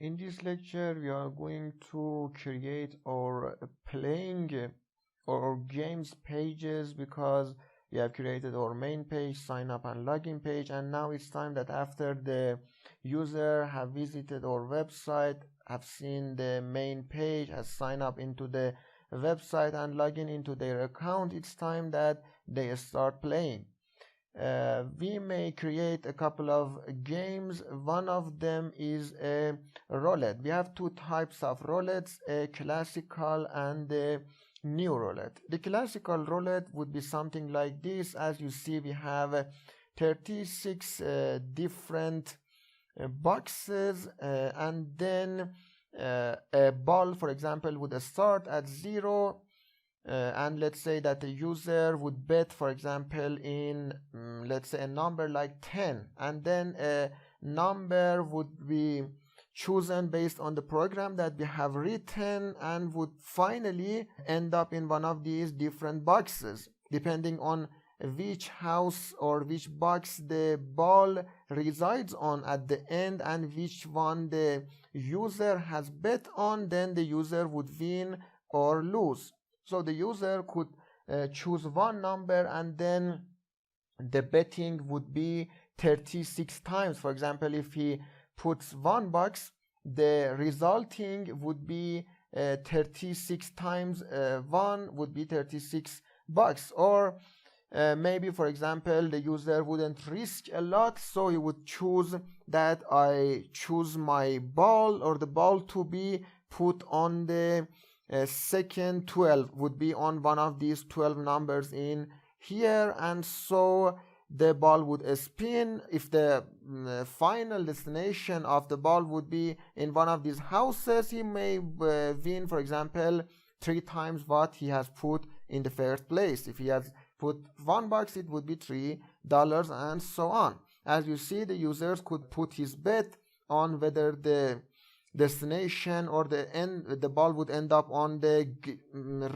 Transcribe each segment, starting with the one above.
In this lecture, we are going to create our playing or games pages, because we have created our main page, sign up and login page, and now it's time that after the user have visited our website, have seen the main page, has signed up into the website and login into their account, it's time that they start playing. We may create a couple of games. One of them is a roulette. We have two types of roulettes, a classical and a new roulette. The classical roulette would be something like this. As you see, we have 36 different boxes, and then a ball, for example, would start at 0. And let's say that the user would bet, for example, in let's say a number like 10, and then a number would be chosen based on the program that we have written and would finally end up in one of these different boxes, depending on which house or which box the ball resides on at the end and which one the user has bet on. Then the user would win or lose. So the user could choose one number, and then the betting would be 36 times. For example, if he puts one box, the resulting would be 36 times 1 would be 36 bucks. Or maybe, for example, the user wouldn't risk a lot, so he would choose that I choose my ball or the ball to be put on the second 12, would be on one of these 12 numbers in here, and so the ball would spin. If the final destination of the ball would be in one of these houses, he may win, for example, 3 times what he has put in the first place. If he has put $1, it would be $3, and so on. As you see, the users could put his bet on whether the destination or the ball would end up on the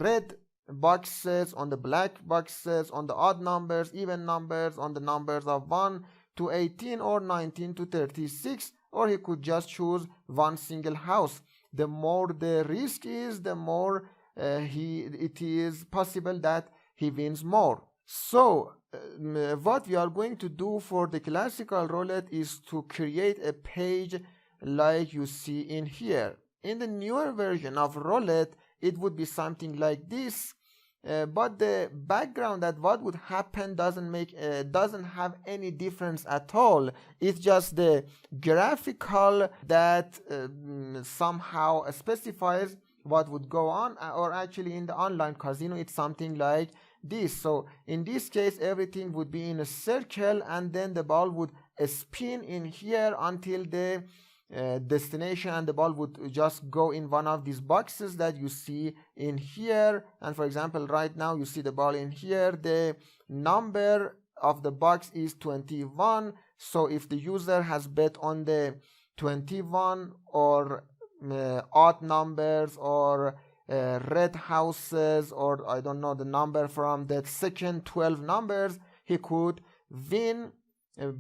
red boxes, on the black boxes, on the odd numbers, even numbers, on the numbers of 1 to 18 or 19 to 36, or he could just choose one single house. The more the risk is, the more it is possible that he wins more. So what we are going to do for the classical roulette is to create a page like you see in here. In the newer version of roulette, it would be something like this, but the background that what would happen doesn't have any difference at all. It's just the graphical that somehow specifies what would go on, or actually in the online casino it's something like this. So in this case, everything would be in a circle, and then the ball would spin in here until the destination, and the ball would just go in one of these boxes that you see in here. And for example, right now you see the ball in here, the number of the box is 21. So if the user has bet on the 21 or odd numbers or red houses, or I don't know, the number from the second 12 numbers, he could win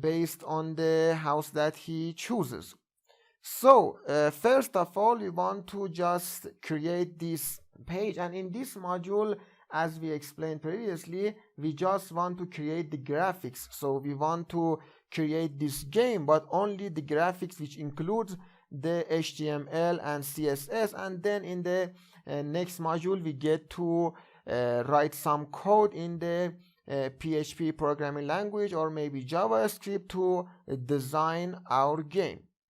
based on the house that he chooses. So first of all, we want to just create this page, and in this module, as we explained previously, we just want to create the graphics. So we want to create this game, but only the graphics, which includes the HTML and CSS, and then in the next module we get to write some code in the PHP programming language or maybe JavaScript to design our game.